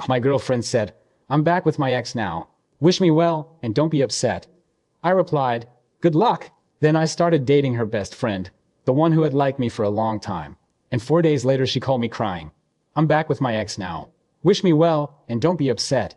My girlfriend said, "I'm back with my ex now. Wish me well and don't be upset." I replied, "Good luck." Then I started dating her best friend, the one who had liked me for a long time. And 4 days later she called me crying. "I'm back with my ex now. Wish me well and don't be upset."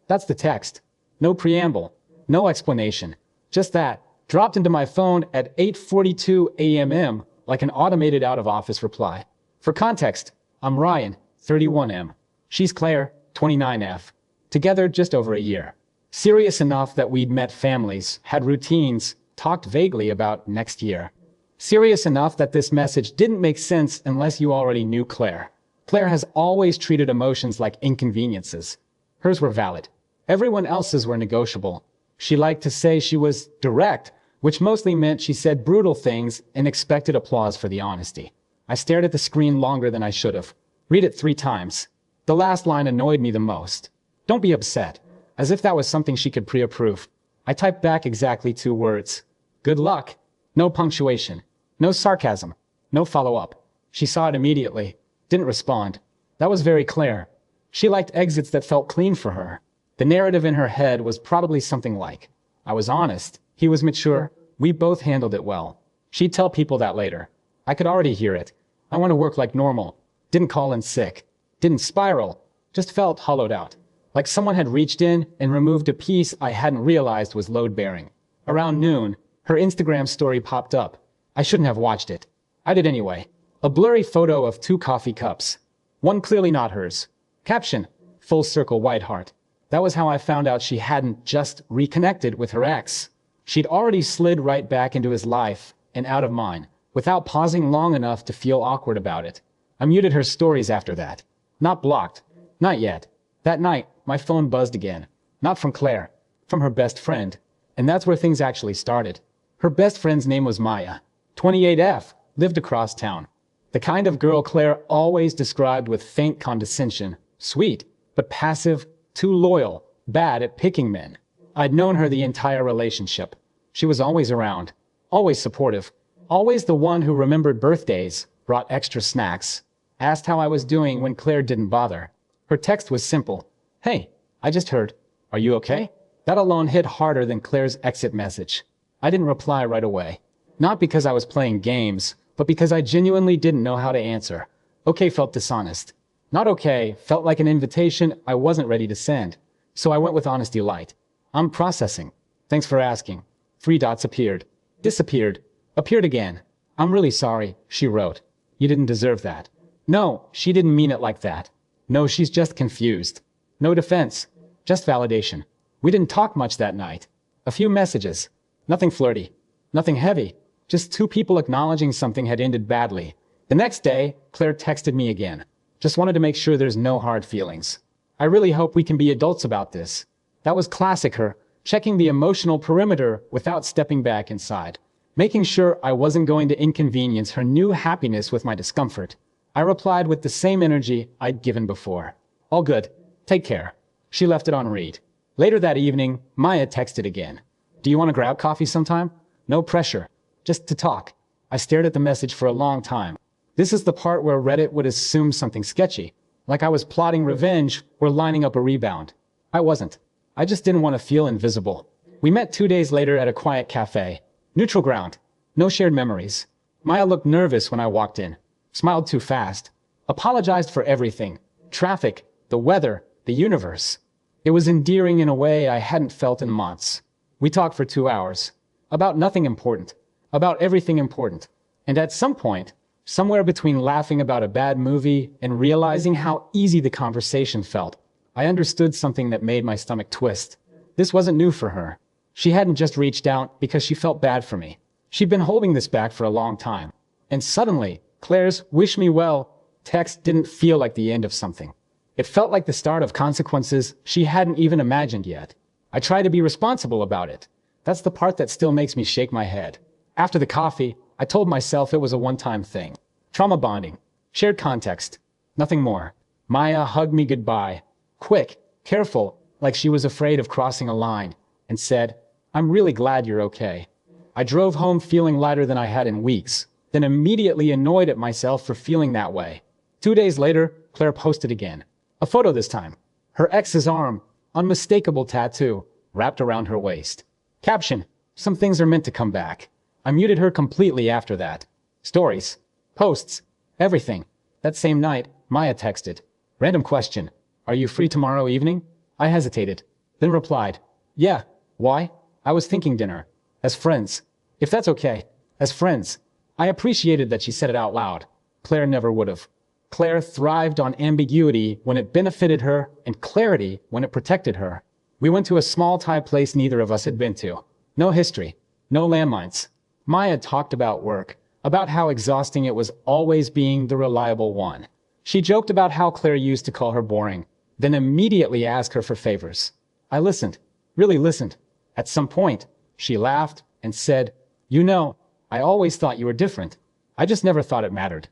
That's the text. No preamble. No explanation. Just that, dropped into my phone at 8:42 a.m. like an automated out-of-office reply. For context, I'm Ryan, 31M. She's Claire, 29F. Together just over a year. Serious enough that we'd met families, had routines, talked vaguely about next year. Serious enough that this message didn't make sense unless you already knew Claire. Claire has always treated emotions like inconveniences. Hers were valid. Everyone else's were negotiable. She liked to say she was direct, which mostly meant she said brutal things and expected applause for the honesty. I stared at the screen longer than I should have. Read it 3 times. The last line annoyed me the most. "Don't be upset," as if that was something she could pre-approve. I typed back exactly 2 words. "Good luck." No punctuation. No sarcasm. No follow-up. She saw it immediately. Didn't respond. That was very Claire. She liked exits that felt clean for her. The narrative in her head was probably something like, "I was honest. He was mature. We both handled it well." She'd tell people that later. I could already hear it. I want to work like normal. Didn't call in sick. Didn't spiral. Just felt hollowed out. Like someone had reached in and removed a piece I hadn't realized was load-bearing. Around noon, her Instagram story popped up. I shouldn't have watched it. I did anyway. A blurry photo of 2 coffee cups. One clearly not hers. Caption, "Full circle white heart." That was how I found out she hadn't just reconnected with her ex. She'd already slid right back into his life and out of mine, without pausing long enough to feel awkward about it. I muted her stories after that. Not blocked. Not yet. That night, my phone buzzed again. Not from Claire. From her best friend. And that's where things actually started. Her best friend's name was Maya. 28F. Lived across town. The kind of girl Claire always described with faint condescension. Sweet, but passive, too loyal, bad at picking men. I'd known her the entire relationship. She was always around. Always supportive. Always the one who remembered birthdays, brought extra snacks, asked how I was doing when Claire didn't bother. Her text was simple. "Hey, I just heard. Are you okay?" That alone hit harder than Claire's exit message. I didn't reply right away. Not because I was playing games, but because I genuinely didn't know how to answer. Okay felt dishonest. Not okay felt like an invitation I wasn't ready to send. So I went with honesty light. "I'm processing. Thanks for asking." 3 dots appeared. Disappeared. Appeared again. "I'm really sorry," she wrote. "You didn't deserve that." No, she didn't mean it like that. No, she's just confused. No defense. Just validation. We didn't talk much that night. A few messages. Nothing flirty. Nothing heavy. Just 2 people acknowledging something had ended badly. The next day, Claire texted me again. Just wanted to make sure there's no hard feelings. "I really hope we can be adults about this." That was classic her, checking the emotional perimeter without stepping back inside. Making sure I wasn't going to inconvenience her new happiness with my discomfort. I replied with the same energy I'd given before. "All good. Take care." She left it on read. Later that evening, Maya texted again. "Do you want to grab coffee sometime? No pressure. Just to talk." I stared at the message for a long time. This is the part where Reddit would assume something sketchy, like I was plotting revenge or lining up a rebound. I wasn't. I just didn't want to feel invisible. We met 2 days later at a quiet cafe. Neutral ground. No shared memories. Maya looked nervous when I walked in. Smiled too fast. Apologized for everything. Traffic, the weather, the universe. It was endearing in a way I hadn't felt in months. We talked for 2 hours. About nothing important. About everything important. And at some point, somewhere between laughing about a bad movie and realizing how easy the conversation felt, I understood something that made my stomach twist. This wasn't new for her. She hadn't just reached out because she felt bad for me. She'd been holding this back for a long time. And suddenly, Claire's "wish me well" text didn't feel like the end of something. It felt like the start of consequences she hadn't even imagined yet. I tried to be responsible about it. That's the part that still makes me shake my head. After the coffee, I told myself it was a one-time thing. Trauma bonding. Shared context. Nothing more. Maya hugged me goodbye. Quick, careful, like she was afraid of crossing a line, and said, "I'm really glad you're okay." I drove home feeling lighter than I had in weeks, then immediately annoyed at myself for feeling that way. 2 days later, Claire posted again. A photo this time. Her ex's arm, unmistakable tattoo, wrapped around her waist. Caption, some things are meant to come back. I muted her completely after that. Stories, posts, everything. That same night, Maya texted. Random question. Are you free tomorrow evening? I hesitated, then replied. Yeah. Why? I was thinking dinner. As friends. If that's okay. As friends. I appreciated that she said it out loud. Claire never would have. Claire thrived on ambiguity when it benefited her and clarity when it protected her. We went to a small Thai place neither of us had been to. No history. No landmines. Maya talked about work, about how exhausting it was always being the reliable one. She joked about how Claire used to call her boring, then immediately ask her for favors. I listened. Really listened. At some point, she laughed and said, You know, I always thought you were different. I just never thought it mattered.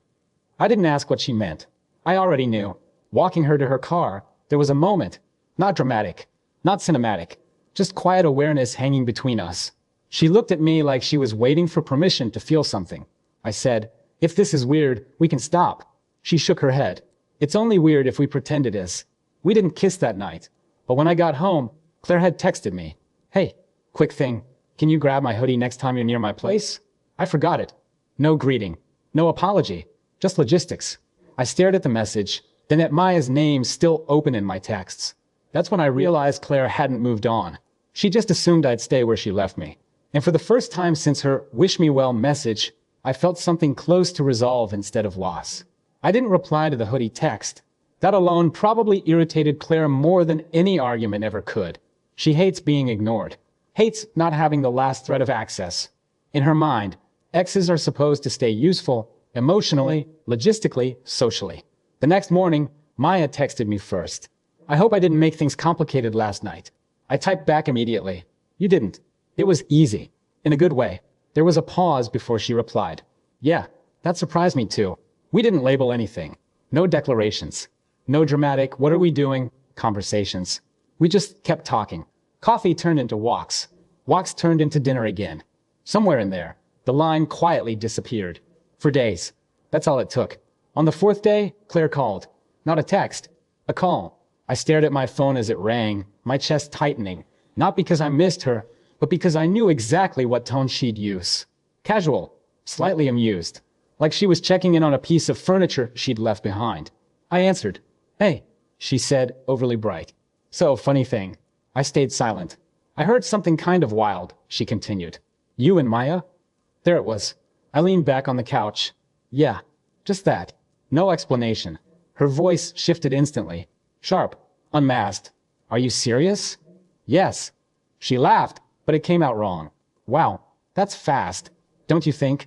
I didn't ask what she meant. I already knew. Walking her to her car, there was a moment. Not dramatic. Not cinematic. Just quiet awareness hanging between us. She looked at me like she was waiting for permission to feel something. I said, If this is weird, we can stop. She shook her head. It's only weird if we pretend it is. We didn't kiss that night. But when I got home, Claire had texted me. Hey, quick thing. Can you grab my hoodie next time you're near my place? I forgot it. No greeting. No apology. Just logistics. I stared at the message, then at Maya's name still open in my texts. That's when I realized Claire hadn't moved on. She just assumed I'd stay where she left me. And for the first time since her wish me well message, I felt something close to resolve instead of loss. I didn't reply to the hoodie text. That alone probably irritated Claire more than any argument ever could. She hates being ignored. Hates not having the last thread of access. In her mind, exes are supposed to stay useful, emotionally, logistically, socially. The next morning, Maya texted me first. I hope I didn't make things complicated last night. I typed back immediately. You didn't. It was easy. In a good way. There was a pause before she replied. Yeah, that surprised me too. We didn't label anything. No declarations. No dramatic, what are we doing, conversations. We just kept talking. Coffee turned into walks. Walks turned into dinner again. Somewhere in there, the line quietly disappeared. For days. That's all it took. On the fourth day, Claire called. Not a text. A call. I stared at my phone as it rang, my chest tightening. Not because I missed her, but because I knew exactly what tone she'd use. Casual. Slightly amused. Like she was checking in on a piece of furniture she'd left behind. I answered. Hey, she said, overly bright. So, funny thing. I stayed silent. I heard something kind of wild, she continued. You and Maya? There it was. I leaned back on the couch. Yeah, just that. No explanation. Her voice shifted instantly. Sharp. Unmasked. Are you serious? Yes. She laughed, but it came out wrong. Wow, that's fast. Don't you think?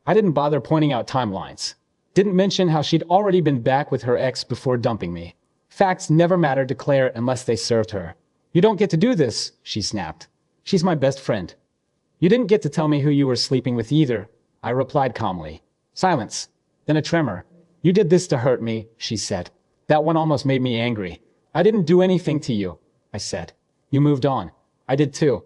I didn't bother pointing out timelines. Didn't mention how she'd already been back with her ex before dumping me. Facts never mattered to Claire unless they served her. You don't get to do this, she snapped. She's my best friend. You didn't get to tell me who you were sleeping with either, I replied calmly. Silence. Then a tremor. You did this to hurt me, she said. That one almost made me angry. I didn't do anything to you, I said. You moved on. I did too.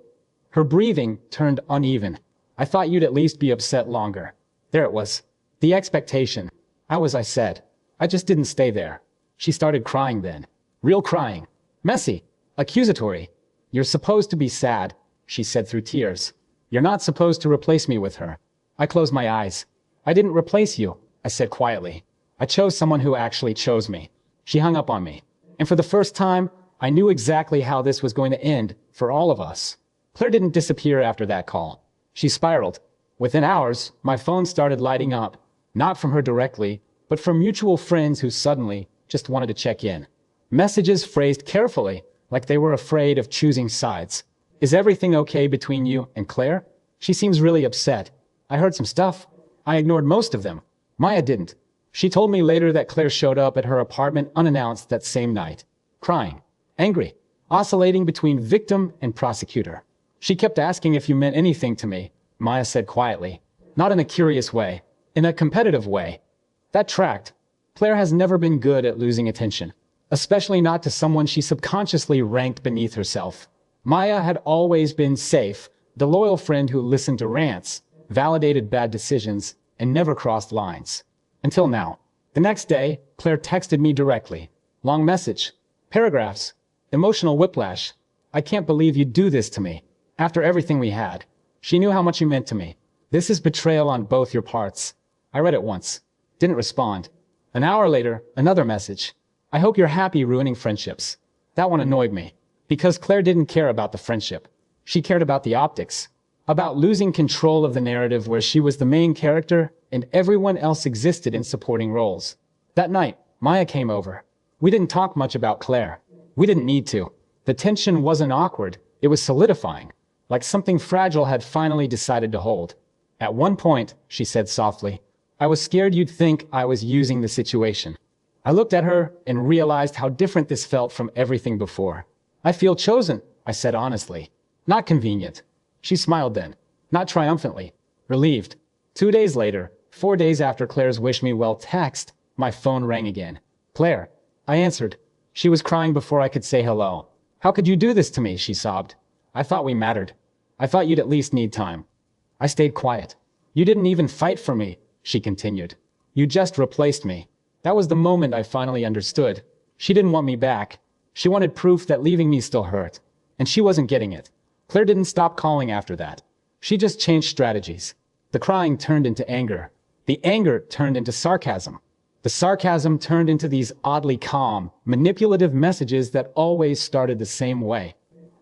Her breathing turned uneven. I thought you'd at least be upset longer. There it was. The expectation. How was I said? I just didn't stay there. She started crying then. Real crying. Messy. Accusatory. You're supposed to be sad, she said through tears. You're not supposed to replace me with her. I closed my eyes. I didn't replace you, I said quietly. I chose someone who actually chose me. She hung up on me. And for the first time, I knew exactly how this was going to end for all of us. Claire didn't disappear after that call. She spiraled. Within hours, my phone started lighting up, not from her directly, but from mutual friends who suddenly just wanted to check in. Messages phrased carefully, like they were afraid of choosing sides. Is everything okay between you and Claire? She seems really upset. I heard some stuff. I ignored most of them. Maya didn't. She told me later that Claire showed up at her apartment unannounced that same night. Crying. Angry. Oscillating between victim and prosecutor. She kept asking if you meant anything to me, Maya said quietly. Not in a curious way. In a competitive way. That tracked. Claire has never been good at losing attention. Especially not to someone she subconsciously ranked beneath herself. Maya had always been safe, the loyal friend who listened to rants, validated bad decisions, and never crossed lines. Until now. The next day, Claire texted me directly. Long message. Paragraphs. Emotional whiplash. I can't believe you'd do this to me. After everything we had. She knew how much you meant to me. This is betrayal on both your parts. I read it once. Didn't respond. An hour later, another message. I hope you're happy ruining friendships. That one annoyed me. Because Claire didn't care about the friendship. She cared about the optics. About losing control of the narrative where she was the main character and everyone else existed in supporting roles. That night, Maya came over. We didn't talk much about Claire. We didn't need to. The tension wasn't awkward. It was solidifying. Like something fragile had finally decided to hold. At one point, she said softly, I was scared you'd think I was using the situation. I looked at her and realized how different this felt from everything before. I feel chosen, I said honestly. Not convenient. She smiled then. Not triumphantly. Relieved. 2 days later, 4 days after Claire's wish me well text, my phone rang again. Claire. I answered. She was crying before I could say hello. How could you do this to me? She sobbed. I thought we mattered. I thought you'd at least need time. I stayed quiet. You didn't even fight for me, she continued. You just replaced me. That was the moment I finally understood. She didn't want me back. She wanted proof that leaving me still hurt. And she wasn't getting it. Claire didn't stop calling after that. She just changed strategies. The crying turned into anger. The anger turned into sarcasm. The sarcasm turned into these oddly calm, manipulative messages that always started the same way.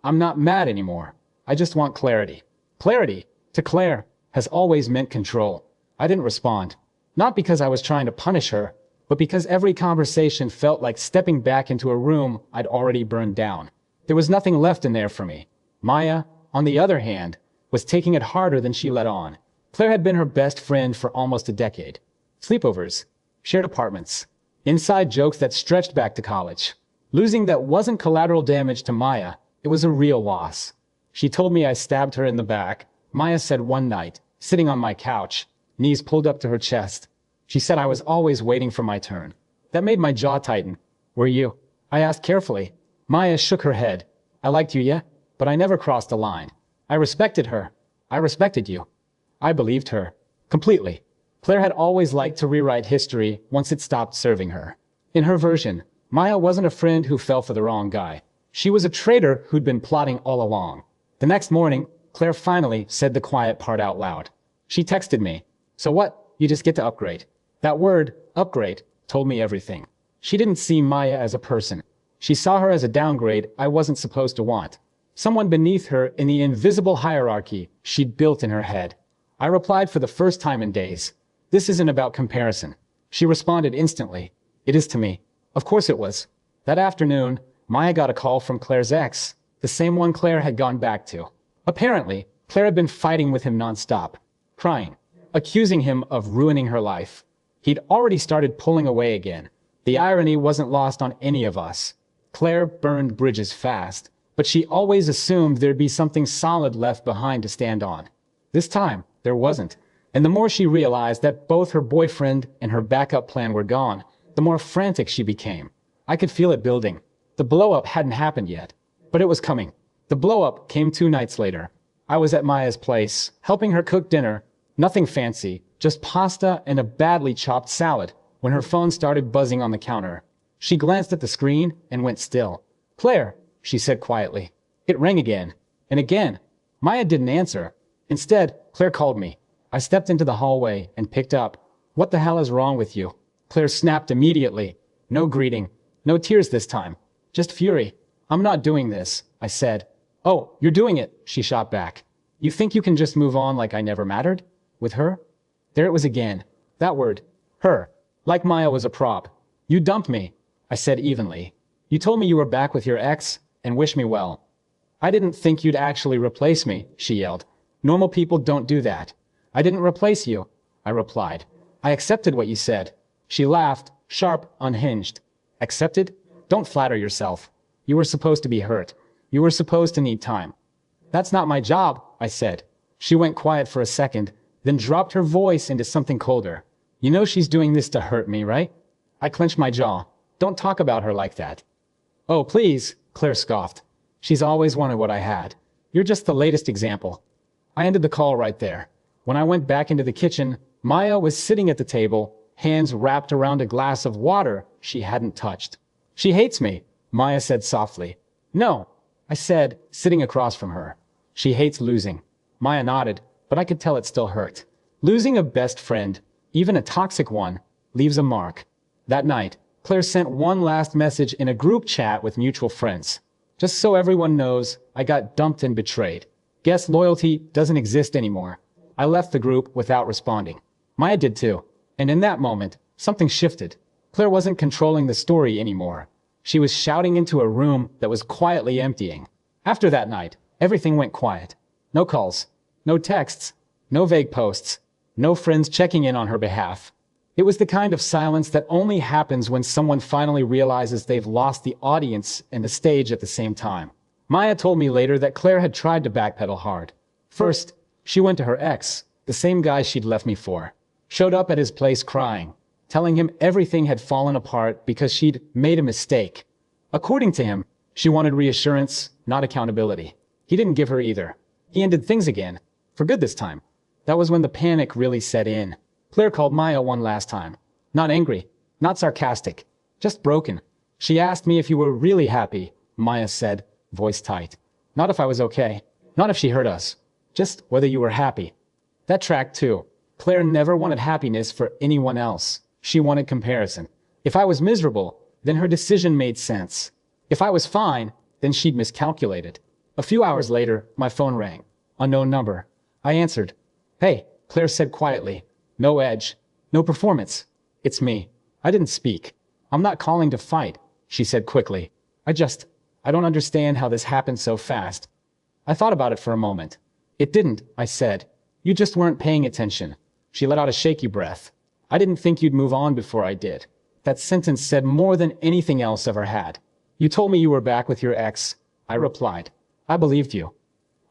I'm not mad anymore. I just want clarity. Clarity, to Claire, has always meant control. I didn't respond. Not because I was trying to punish her, but because every conversation felt like stepping back into a room I'd already burned down. There was nothing left in there for me. Maya, on the other hand, was taking it harder than she let on. Claire had been her best friend for almost a decade. Sleepovers, shared apartments, inside jokes that stretched back to college. Losing that wasn't collateral damage to Maya, it was a real loss. She told me I stabbed her in the back. Maya said one night, sitting on my couch, knees pulled up to her chest. She said I was always waiting for my turn. That made my jaw tighten. Were you? I asked carefully. Maya shook her head. I liked you, yeah? But I never crossed a line. I respected her. I respected you. I believed her. Completely. Claire had always liked to rewrite history once it stopped serving her. In her version, Maya wasn't a friend who fell for the wrong guy. She was a traitor who'd been plotting all along. The next morning, Claire finally said the quiet part out loud. She texted me. So what? You just get to upgrade. That word, upgrade, told me everything. She didn't see Maya as a person. She saw her as a downgrade I wasn't supposed to want. Someone beneath her in the invisible hierarchy she'd built in her head. I replied for the first time in days. This isn't about comparison. She responded instantly. It is to me. Of course it was. That afternoon, Maya got a call from Claire's ex, the same one Claire had gone back to. Apparently, Claire had been fighting with him nonstop, crying, accusing him of ruining her life. He'd already started pulling away again. The irony wasn't lost on any of us. Claire burned bridges fast, but she always assumed there'd be something solid left behind to stand on. This time, there wasn't. And the more she realized that both her boyfriend and her backup plan were gone, the more frantic she became. I could feel it building. The blow-up hadn't happened yet, but it was coming. The blow-up came 2 nights later. I was at Maya's place, helping her cook dinner. Nothing fancy, just pasta and a badly chopped salad, when her phone started buzzing on the counter. She glanced at the screen and went still. Claire, she said quietly. It rang again, and again. Maya didn't answer. Instead, Claire called me. I stepped into the hallway and picked up. What the hell is wrong with you? Claire snapped immediately. No greeting. No tears this time. Just fury. I'm not doing this, I said. Oh, you're doing it, she shot back. You think you can just move on like I never mattered? With her? There it was again. That word. Her. Like Maya was a prop. You dumped me, I said evenly. You told me you were back with your ex and wish me well. I didn't think you'd actually replace me, she yelled. Normal people don't do that. I didn't replace you, I replied. I accepted what you said. She laughed, sharp, unhinged. Accepted? Don't flatter yourself. You were supposed to be hurt. You were supposed to need time. That's not my job, I said. She went quiet for a second, then dropped her voice into something colder. You know she's doing this to hurt me, right? I clenched my jaw. Don't talk about her like that. Oh, please, Claire scoffed. She's always wanted what I had. You're just the latest example. I ended the call right there. When I went back into the kitchen, Maya was sitting at the table, hands wrapped around a glass of water she hadn't touched. She hates me, Maya said softly. No, I said, sitting across from her. She hates losing. Maya nodded, but I could tell it still hurt. Losing a best friend, even a toxic one, leaves a mark. That night, Claire sent one last message in a group chat with mutual friends. Just so everyone knows, I got dumped and betrayed. Guess loyalty doesn't exist anymore. I left the group without responding. Maya did too. And in that moment, something shifted. Claire wasn't controlling the story anymore. She was shouting into a room that was quietly emptying. After that night, everything went quiet. No calls, no texts, no vague posts, no friends checking in on her behalf. It was the kind of silence that only happens when someone finally realizes they've lost the audience and the stage at the same time. Maya told me later that Claire had tried to backpedal hard. First, she went to her ex, the same guy she'd left me for. Showed up at his place crying, telling him everything had fallen apart because she'd made a mistake. According to him, she wanted reassurance, not accountability. He didn't give her either. He ended things again. For good this time. That was when the panic really set in. Claire called Maya one last time. Not angry, not sarcastic, just broken. She asked me if you were really happy, Maya said, voice tight. Not if I was okay. Not if she hurt us. Just whether you were happy. That tracked too. Claire never wanted happiness for anyone else. She wanted comparison. If I was miserable, then her decision made sense. If I was fine, then she'd miscalculated. A few hours later, my phone rang. Unknown number. I answered. Hey, Claire said quietly. No edge. No performance. It's me. I didn't speak. I'm not calling to fight, she said quickly. I don't understand how this happened so fast. I thought about it for a moment. It didn't, I said. You just weren't paying attention. She let out a shaky breath. I didn't think you'd move on before I did. That sentence said more than anything else ever had. You told me you were back with your ex. I replied. I believed you.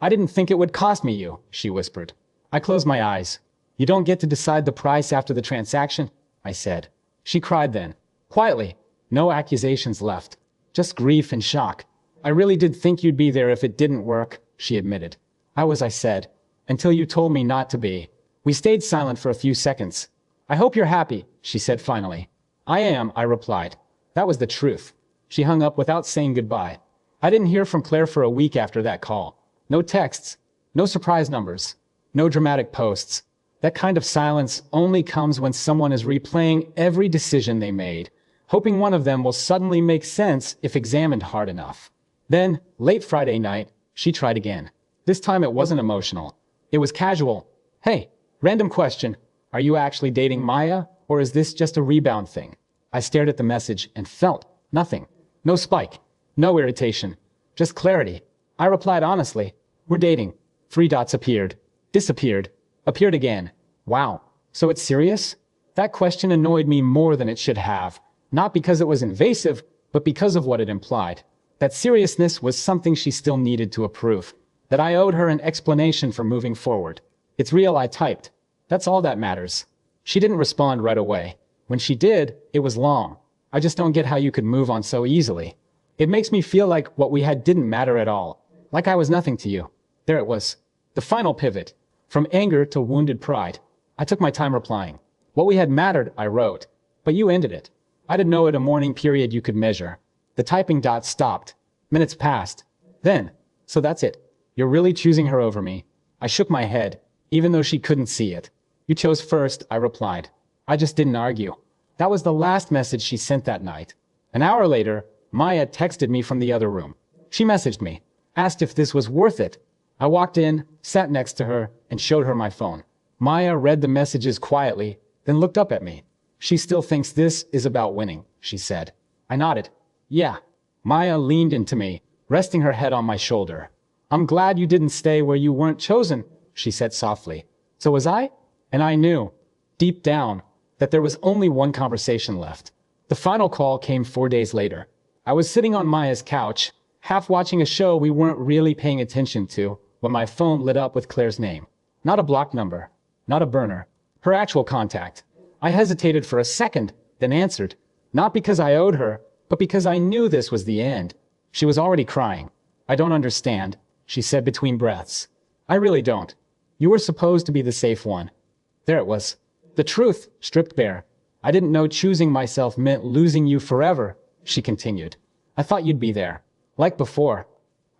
I didn't think it would cost me you, she whispered. I closed my eyes. You don't get to decide the price after the transaction, I said. She cried then. Quietly. No accusations left. Just grief and shock. I really did think you'd be there if it didn't work, she admitted. I said. Until you told me not to be. We stayed silent for a few seconds. I hope you're happy, she said finally. I am, I replied. That was the truth. She hung up without saying goodbye. I didn't hear from Claire for a week after that call. No texts. No surprise numbers. No dramatic posts. That kind of silence only comes when someone is replaying every decision they made, hoping one of them will suddenly make sense if examined hard enough. Then, late Friday night, she tried again. This time it wasn't emotional. It was casual. Hey, random question. Are you actually dating Maya, or is this just a rebound thing? I stared at the message and felt nothing. No spike. No irritation. Just clarity. I replied honestly. We're dating. 3 dots appeared. Disappeared. Appeared again. Wow. So it's serious? That question annoyed me more than it should have. Not because it was invasive, but because of what it implied. That seriousness was something she still needed to approve. That I owed her an explanation for moving forward. It's real, I typed. That's all that matters. She didn't respond right away. When she did, it was long. I just don't get how you could move on so easily. It makes me feel like what we had didn't matter at all. Like I was nothing to you. There it was. The final pivot. From anger to wounded pride. I took my time replying. What we had mattered, I wrote. But you ended it. I didn't know at a morning period you could measure. The typing dots stopped. Minutes passed. Then, so that's it. You're really choosing her over me. I shook my head, even though she couldn't see it. You chose first, I replied. I just didn't argue. That was the last message she sent that night. An hour later, Maya texted me from the other room. She messaged me, asked if this was worth it. I walked in, sat next to her, and showed her my phone. Maya read the messages quietly, then looked up at me. She still thinks this is about winning, she said. I nodded. Yeah. Maya leaned into me, resting her head on my shoulder. I'm glad you didn't stay where you weren't chosen, she said softly. So was I? And I knew, deep down, that there was only one conversation left. The final call came 4 days later. I was sitting on Maya's couch, half watching a show we weren't really paying attention to, when my phone lit up with Claire's name. Not a blocked number, not a burner. Her actual contact. I hesitated for a second, then answered. Not because I owed her, but because I knew this was the end. She was already crying. I don't understand, she said between breaths. I really don't. You were supposed to be the safe one. There it was. The truth, stripped bare. I didn't know choosing myself meant losing you forever, she continued. I thought you'd be there. Like before.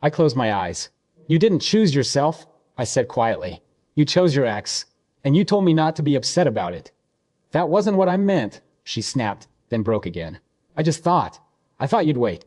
I closed my eyes. You didn't choose yourself, I said quietly. You chose your ex. And you told me not to be upset about it. That wasn't what I meant, she snapped, then broke again. I thought you'd wait.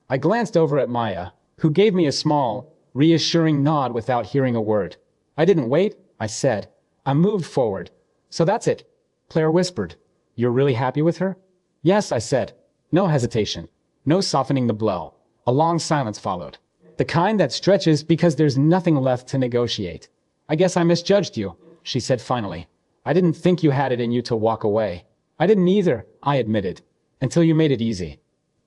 I glanced over at Maya, who gave me a small, reassuring nod without hearing a word. I didn't wait, I said. I moved forward. So that's it, Claire whispered. You're really happy with her? Yes, I said. No hesitation. No softening the blow. A long silence followed. The kind that stretches because there's nothing left to negotiate. I guess I misjudged you, she said finally. I didn't think you had it in you to walk away. I didn't either, I admitted. Until you made it easy.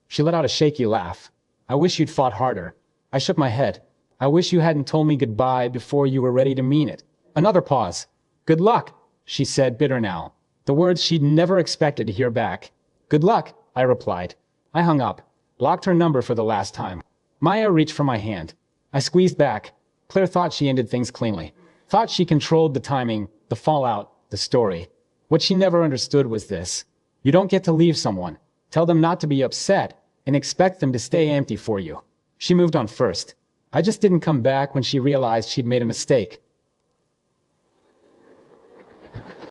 She let out a shaky laugh. I wish you'd fought harder. I shook my head. I wish you hadn't told me goodbye before you were ready to mean it. Another pause. Good luck, she said, bitter now. The words she'd never expected to hear back. Good luck, I replied. I hung up, blocked her number for the last time. Maya reached for my hand. I squeezed back. Claire thought she ended things cleanly. Thought she controlled the timing, the fallout, the story. What she never understood was this. You don't get to leave someone, tell them not to be upset, and expect them to stay empty for you. She moved on first. I just didn't come back when she realized she'd made a mistake.